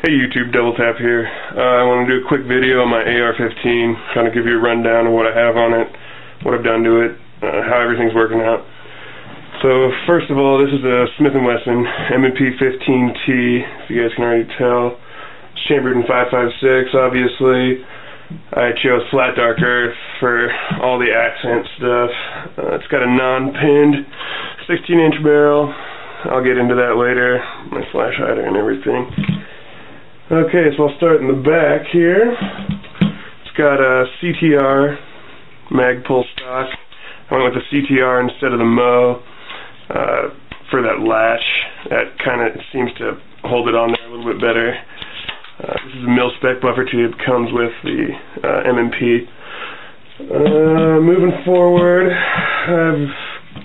Hey YouTube, Double Tap here. I want to do a quick video on my AR-15, kind of give you a rundown of what I have on it, what I've done to it, how everything's working out. So first of all, this is a Smith & Wesson M&P15T, if you guys can already tell. It's chambered in 5.56, obviously. I chose flat dark earth for all the accent stuff. It's got a non-pinned 16-inch barrel. I'll get into that later, my flash hider and everything. Okay, so I'll start in the back here. It's got a CTR Magpul stock. I went with the CTR instead of the Mo for that latch. That kind of seems to hold it on there a little bit better. This is a mil-spec buffer tube, comes with the M&P. Moving forward,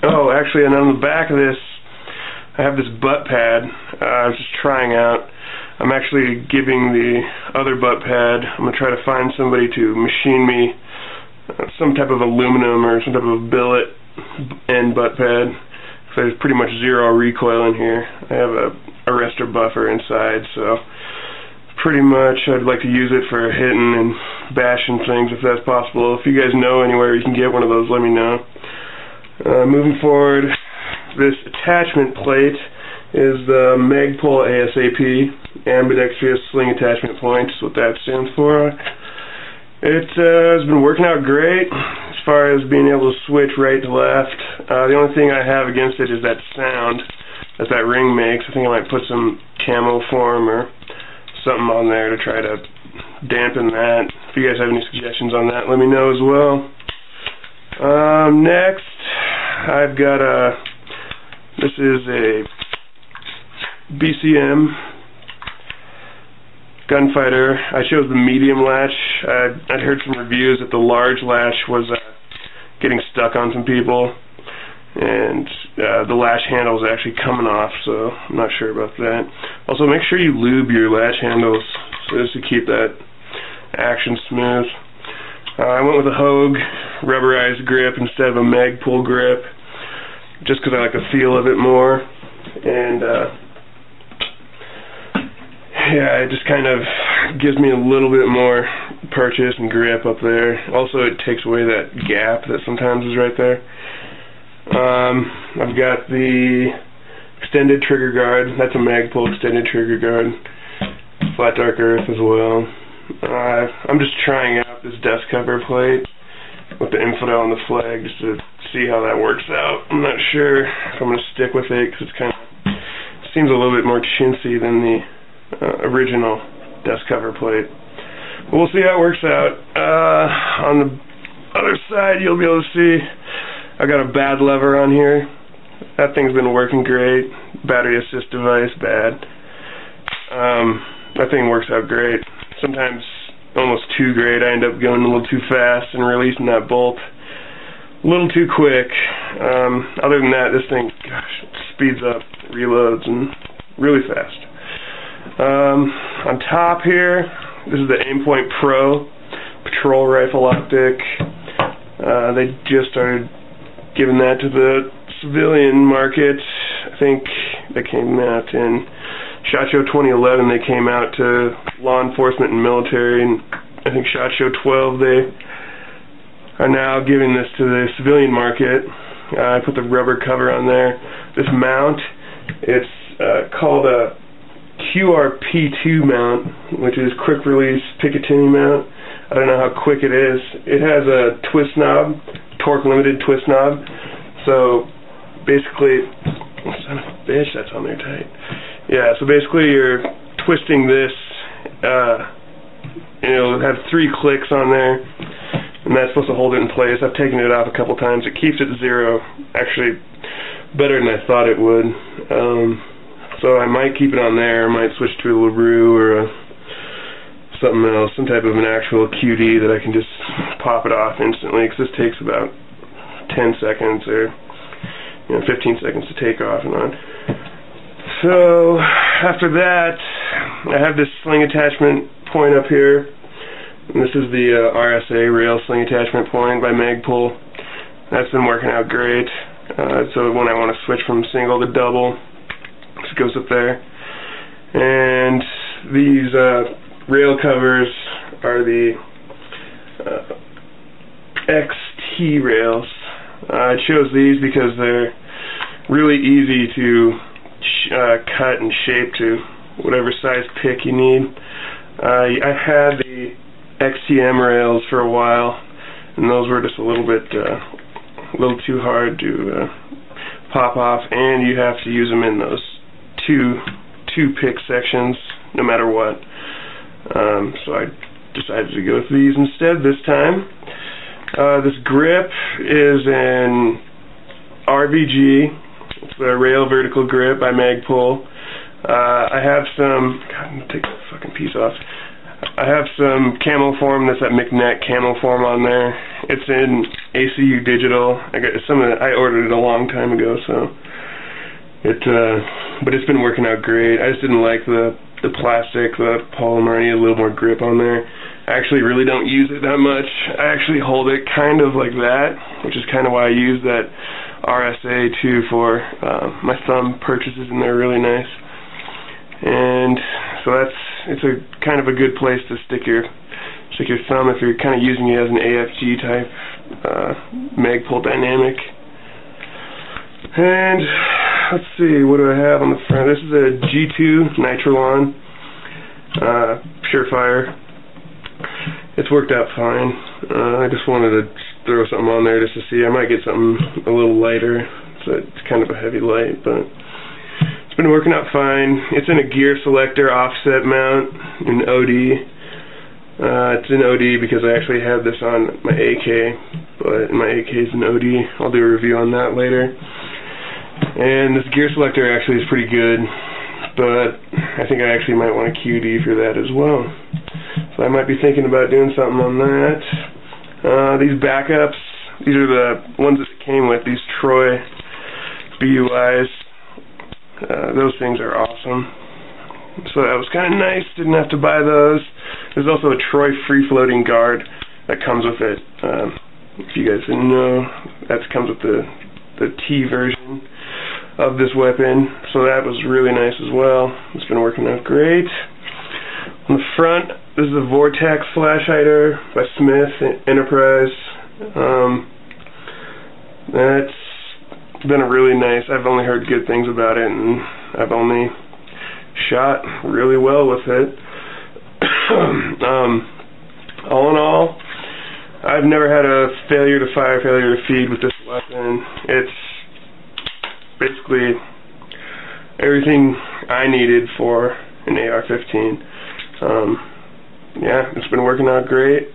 actually, and on the back of this, I have this butt pad. I was just trying out. I'm actually giving the other butt pad. I'm going to try to find somebody to machine me some type of aluminum or some type of billet end butt pad. So there's pretty much zero recoil in here. I have a arrestor buffer inside, so pretty much I'd like to use it for hitting and bashing things if that's possible. If you guys know anywhere you can get one of those, let me know. Moving forward, this attachment plate is the Magpul ASAP, ambidextrous sling attachment point. That's what that stands for. It has been working out great as far as being able to switch right to left. The only thing I have against it is that sound that ring makes. I think I might put some camo form or something on there to try to dampen that. If you guys have any suggestions on that, let me know as well. Next, I've got this is a BCM gunfighter. I chose the medium latch. I'd heard some reviews that the large latch was getting stuck on some people, and the latch handle is actually coming off, so I'm not sure about that. Also, make sure you lube your latch handles just to keep that action smooth. I went with a Hogue rubberized grip instead of a Magpul grip, just because I like the feel of it more, and yeah, it just kind of gives me a little bit more purchase and grip up there. Also, it takes away that gap that sometimes is right there. I've got the extended trigger guard. That's a Magpul extended trigger guard. Flat dark earth as well. I'm just trying out this dust cover plate with the infidel and the flag just to see how that works out. I'm not sure if I'm going to stick with it because it seems a little bit more chintzy than the original dust cover plate. But we'll see how it works out. On the other side, you'll be able to see I got a bad lever on here. That thing's been working great. Battery assist device, bad. That thing works out great. Sometimes almost too great. I end up going a little too fast and releasing that bolt a little too quick. Other than that, this thing, gosh, it speeds up, reloads, and really fast. On top here, this is the Aimpoint Pro patrol rifle optic. They just started giving that to the civilian market. I think they came out in SHOT Show 2011. They came out to law enforcement and military, and I think SHOT Show 12 they are now giving this to the civilian market. I put the rubber cover on there. This mount, it's called a QRP2 mount, which is quick release Picatinny mount. I don't know how quick it is. It has a twist knob, torque limited twist knob. So basically, son of a bitch, that's on there tight. Yeah, so basically you're twisting this, it'll have 3 clicks on there, and that's supposed to hold it in place. I've taken it off a couple times. It keeps it 0, actually better than I thought it would. So I might keep it on there. I might switch to a LaRue or something else, some type of an actual QD that I can just pop it off instantly, because this takes about 10 seconds or 15 seconds to take off and on. So after that, I have this sling attachment point up here, and this is the RSA rail sling attachment point by Magpul. That's been working out great. So when I want to switch from single to double, it goes up there. And these rail covers are the XT rails. I chose these because they're really easy to cut and shape to whatever size pick you need. I had the XTM rails for a while, and those were just a little too hard to pop off, and you have to use them in those two pick sections no matter what. So I decided to go with these instead this time. This grip is an RVG. It's a rail vertical grip by Magpul. I have some, God, I'm gonna take that fucking piece off. I have some camo form, that's that McNeck camo form on there. It's in ACU digital. I ordered it a long time ago, so but it's been working out great. I just didn't like the plastic, the polymer. I need a little more grip on there. I actually really don't use it that much. I actually hold it kind of like that, which is kind of why I use that RSA too for my thumb purchases, and they're really nice. And so it's a kind of a good place to stick your thumb if you're kind of using it as an AFG type Magpul dynamic. And let's see, what do I have on the front? This is a G2 Nitrolon Surefire. It's worked out fine. I just wanted to throw something on there just to see. I might get something a little lighter, so it's kind of a heavy light, but it's been working out fine. It's in a gear selector offset mount in OD. It's in OD because I actually have this on my AK, but my AK is in OD. I'll do a review on that later. And this gear selector actually is pretty good, but I think I actually might want a QD for that as well. So I might be thinking about doing something on that. These backups, these are the ones that it came with, these Troy BUIs. Those things are awesome. So that was kind of nice, didn't have to buy those. There's also a Troy free-floating guard that comes with it. If you guys didn't know, that comes with the T version of this weapon, so that was really nice as well. It's been working out great. On the front, this is a Vortex flash hider by Smith Enterprise. That's been a really nice, I've only heard good things about it, and I've only shot really well with it. All in all, I've never had a failure to fire, failure to feed with this weapon. It's basically everything I needed for an AR-15. Yeah, it's been working out great.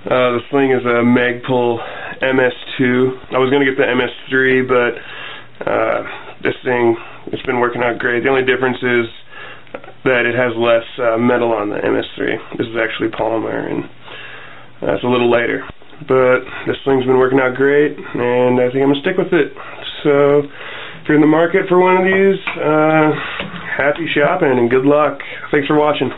The sling is a Magpul MS2. I was going to get the MS3, but this thing, it's been working out great. The only difference is that it has less metal on the MS3. This is actually polymer, and it's a little lighter. But this thing's been working out great, and I think I'm going to stick with it. So if you're in the market for one of these, happy shopping and good luck. Thanks for watching.